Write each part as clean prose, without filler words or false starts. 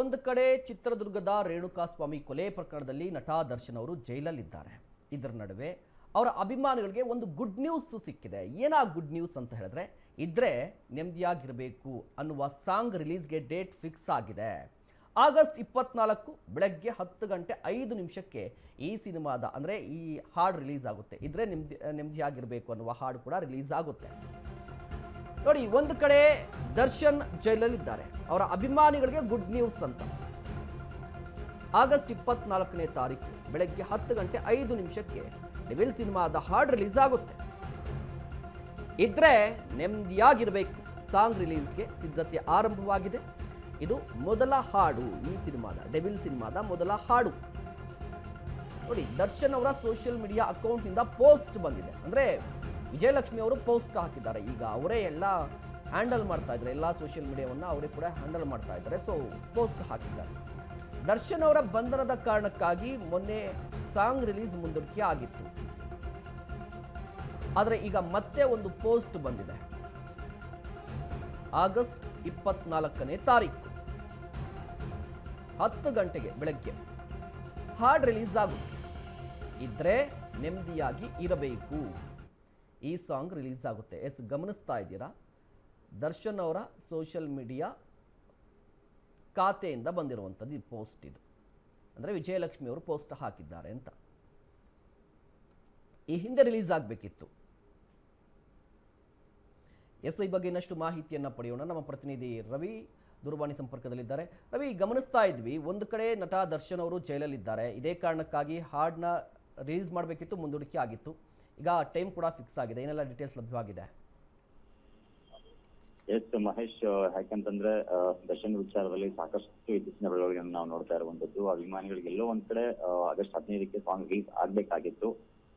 ಒಂದು ಕಡೆ ಚಿತ್ರದುರ್ಗದ ರೇಣುಕಾಸ್ವಾಮಿ ಕೊಲೆ ಪ್ರಕರಣದಲ್ಲಿ ನಟ ದರ್ಶನ್ ಅವರು ಜೈಲಲ್ಲಿದ್ದಾರೆ. ಇದರ ನಡುವೆ ಅವರ ಅಭಿಮಾನಿಗಳಿಗೆ ಒಂದು ಗುಡ್ ನ್ಯೂಸ್ ಸಿಕ್ಕಿದೆ. ಏನಾ ಗುಡ್ ನ್ಯೂಸ್ ಅಂತ ಹೇಳಿದ್ರೆ, ಇದ್ರೆ ನೆಮ್ಮದಿಯಾಗಿರಬೇಕು ಅನ್ನುವ ಸಾಂಗ್ ರಿಲೀಸ್ಗೆ ಡೇಟ್ ಫಿಕ್ಸ್ ಆಗಿದೆ. ಆಗಸ್ಟ್ 24 ಬೆಳಗ್ಗೆ 10 ಗಂಟೆ 5 ನಿಮಿಷಕ್ಕೆ ಈ ಸಿನಿಮಾದ ಅಂದರೆ ಈ ಹಾಡು ರಿಲೀಸ್ ಆಗುತ್ತೆ. ಇದ್ರೆ ನೆಮ್ಮದಿಯಾಗಿರಬೇಕು ಅನ್ನುವ ಹಾಡು ಕೂಡ ರಿಲೀಸ್ ಆಗುತ್ತೆ. ನೋಡಿ, ಒಂದು ಕಡೆ ದರ್ಶನ್ ಜೈಲಲ್ಲಿದ್ದಾರೆ, ಅವರ ಅಭಿಮಾನಿಗಳಿಗೆ ಗುಡ್ ನ್ಯೂಸ್ ಅಂತ. ಆಗಸ್ಟ್ 24ನೇ ತಾರೀಕು ಬೆಳಗ್ಗೆ 10 ಗಂಟೆ 5 ನಿಮಿಷಕ್ಕೆ ಡೆವಿಲ್ ಸಿನಿಮಾದ ಹಾಡು ರಿಲೀಸ್ ಆಗುತ್ತೆ. ಇದ್ರೆ ನೆಮ್ಮದಿಯಾಗಿರಬೇಕು ಸಾಂಗ್ ರಿಲೀಸ್ಗೆ ಸಿದ್ಧತೆ ಆರಂಭವಾಗಿದೆ. ಇದು ಮೊದಲ ಹಾಡು, ಈ ಸಿನಿಮಾದ ಡೆವಿಲ್ ಸಿನಿಮಾದ ಮೊದಲ ಹಾಡು. ನೋಡಿ, ದರ್ಶನ್ ಅವರ ಸೋಷಿಯಲ್ ಮೀಡಿಯಾ ಅಕೌಂಟ್ನಿಂದ ಪೋಸ್ಟ್ ಬಂದಿದೆ. ಅಂದರೆ ವಿಜಯಲಕ್ಷ್ಮಿ ಅವರು ಪೋಸ್ಟ್ ಹಾಕಿದ್ದಾರೆ. ಈಗ ಅವರೇ ಎಲ್ಲ ಹ್ಯಾಂಡಲ್ ಮಾಡ್ತಾ ಇದ್ದಾರೆ, ಎಲ್ಲ ಸೋಷಿಯಲ್ ಮೀಡಿಯಾವನ್ನು ಅವರೇ ಕೂಡ ಹ್ಯಾಂಡಲ್ ಮಾಡ್ತಾ ಇದ್ದಾರೆ. ಸೊ ಪೋಸ್ಟ್ ಹಾಕಿದ್ದಾರೆ. ದರ್ಶನ್ ಅವರ ಬಂಧನದ ಕಾರಣಕ್ಕಾಗಿ ಮೊನ್ನೆ ಸಾಂಗ್ ರಿಲೀಸ್ ಮುಂದೂಡಿಕೆ ಆಗಿತ್ತು. ಆದರೆ ಈಗ ಮತ್ತೆ ಒಂದು ಪೋಸ್ಟ್ ಬಂದಿದೆ. ಆಗಸ್ಟ್ 24ನೇ ತಾರೀಕು 10 ಗಂಟೆಗೆ ಬೆಳಗ್ಗೆ ಹಾಡು ರಿಲೀಸ್ ಆಗುತ್ತೆ. ಇದ್ರೆ ನೆಮ್ಮದಿಯಾಗಿ ಇರಬೇಕು, ಈ ಸಾಂಗ್ ರಿಲೀಸ್ ಆಗುತ್ತೆ. ಗಮನಿಸ್ತಾ ಇದ್ದೀರಾ, ದರ್ಶನ್ ಅವರ ಸೋಷಿಯಲ್ ಮೀಡಿಯಾ ಖಾತೆಯಿಂದ ಬಂದಿರುವಂಥದ್ದು ಈ ಪೋಸ್ಟ್. ಇದು ಅಂದರೆ ವಿಜಯಲಕ್ಷ್ಮಿ ಅವರು ಪೋಸ್ಟ್ ಹಾಕಿದ್ದಾರೆ ಅಂತ. ಈ ಹಿಂದೆ ರಿಲೀಸ್ ಆಗಬೇಕಿತ್ತು. ಈ ಬಗ್ಗೆ ಇನ್ನಷ್ಟು ಮಾಹಿತಿಯನ್ನು ಪಡೆಯೋಣ. ನಮ್ಮ ಪ್ರತಿನಿಧಿ ರವಿ ದೂರವಾಣಿ ಸಂಪರ್ಕದಲ್ಲಿದ್ದಾರೆ. ರವಿ, ಗಮನಿಸ್ತಾ ಇದ್ವಿ, ಒಂದು ಕಡೆ ನಟ ದರ್ಶನ್ ಅವರು ಜೈಲಲ್ಲಿದ್ದಾರೆ. ಇದೇ ಕಾರಣಕ್ಕಾಗಿ ಹಾಡನ್ನ ರಿಲೀಸ್ ಮಾಡಬೇಕಿತ್ತು, ಮುಂದೂಡಿಕೆ ಆಗಿತ್ತು. ಈಗ ಟೈಮ್ ಕೂಡ ಫಿಕ್ಸ್ ಆಗಿದೆ. ಏನೆಲ್ಲ ಡೀಟೇಲ್ಸ್ ಲಭ್ಯವಾಗಿದೆ? ಎಸ್ ಮಹೇಶ್, ಯಾಕಂತಂದ್ರೆ ದರ್ಶನ್ ವಿಚಾರದಲ್ಲಿ ಸಾಕಷ್ಟು ಇತ್ತೀಚಿನ ಬೆಳವಣಿಗೆಯನ್ನು ನಾವು ನೋಡ್ತಾ ಇರುವಂತದ್ದು. ಅಭಿಮಾನಿಗಳಿಗೆ ಎಲ್ಲೋ ಒಂದ್ ಕಡೆ ಆಗಸ್ಟ್ 15ಕ್ಕೆ ಸಾಂಗ್ ರಿಲೀಸ್ ಆಗ್ಬೇಕಾಗಿತ್ತು,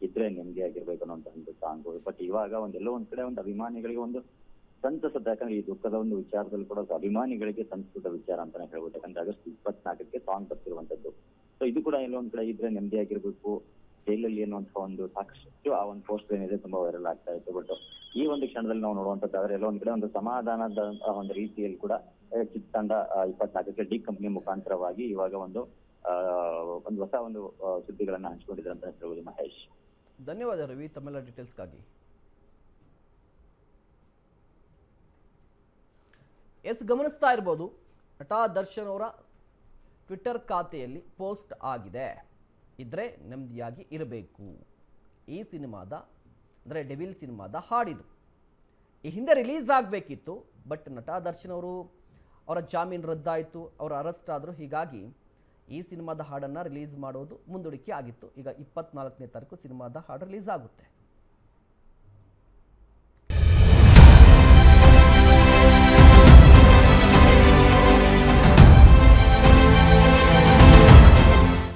ಇದ್ರೆ ನೆಮ್ಮದಿಯಾಗಿರ್ಬೇಕು ಅನ್ನೋಂತ ಸಾಂಗ್. ಬಟ್ ಇವಾಗ ಎಲ್ಲೋ ಒಂದ್ ಕಡೆ ಒಂದು ಅಭಿಮಾನಿಗಳಿಗೆ ಒಂದು ಸಂತಸದ, ಯಾಕಂದ್ರೆ ಈ ದುಃಖದ ಒಂದು ವಿಚಾರದಲ್ಲಿ ಕೂಡ ಅಭಿಮಾನಿಗಳಿಗೆ ಸಂತಸದ ವಿಚಾರ ಅಂತಾನೆ ಹೇಳ್ಬೋದು. ಯಾಕಂದ್ರೆ ಆಗಸ್ಟ್ 24ಕ್ಕೆ ಸಾಂಗ್ ಬರ್ತಿರುವಂತದ್ದು. ಸೊ ಇದು ಕೂಡ ಎಲ್ಲೋ ಒಂದ್ ಕಡೆ ಇದ್ರೆ ನೆಮ್ಮದಿಯಾಗಿರ್ಬೇಕು ಜೈಲಲ್ಲಿ ಅನ್ನುವಂತಹ ಒಂದು ಸಾಕಷ್ಟು ಆ ಒಂದು ಪೋಸ್ಟ್ ಏನಿದೆ ತುಂಬಾ ವೈರಲ್ ಆಗ್ತಾ ಇತ್ತು. ಬಟ್ ಈ ಒಂದು ಕ್ಷಣದಲ್ಲಿ ನಾವು ನೋಡುವಂತದ್ದಾದ್ರೆ ಎಲ್ಲೋ ಒಂದ್ ಕಡೆ ಒಂದು ಸಮಾಧಾನದ ಒಂದು ರೀತಿಯಲ್ಲಿ ಕೂಡ ಚಿತ್ರತಂಡ 24ಕ್ಕೆ ಡಿ ಕಂಪನಿ ಮುಖಾಂತರವಾಗಿ ಇವಾಗ ಒಂದು ಹೊಸ ಒಂದು ಸುದ್ದಿಗಳನ್ನ ಹಂಚಿಕೊಂಡಿದ್ದಾರೆ ಅಂತ ಹೇಳ್ಬೋದು. ಮಹೇಶ್, ಧನ್ಯವಾದ ರವಿ ತಮ್ಮೆಲ್ಲ ಡೀಟೇಲ್ಸ್ಗಾಗಿ. ಗಮನಿಸ್ತಾ ಇರ್ಬೋದು, ನಟ ದರ್ಶನ್ ಅವರ ಟ್ವಿಟ್ಟರ್ ಖಾತೆಯಲ್ಲಿ ಪೋಸ್ಟ್ ಆಗಿದೆ. ಇದ್ರೆ ನೆಮ್ಮದಿಯಾಗಿ ಇರಬೇಕು, ಈ ಸಿನಿಮಾದ ಅಂದರೆ ಡೆವಿಲ್ ಸಿನಿಮಾದ ಹಾಡಿದು. ಈ ಹಿಂದೆ ರಿಲೀಸ್ ಆಗಬೇಕಿತ್ತು, ಬಟ್ ನಟ ದರ್ಶನ್ ಅವರು ಅವರ ಜಾಮೀನು ರದ್ದಾಯಿತು, ಅವರು ಅರೆಸ್ಟ್ ಆದರು. ಹೀಗಾಗಿ ಈ ಸಿನಿಮಾದ ಹಾಡನ್ನು ರಿಲೀಸ್ ಮಾಡೋದು ಮುಂದೂಡಿಕೆ ಆಗಿತ್ತು. ಈಗ 24ನೇ ತಾರೀಕು ಸಿನಿಮಾದ ಹಾಡು ರಿಲೀಸ್ ಆಗುತ್ತೆ.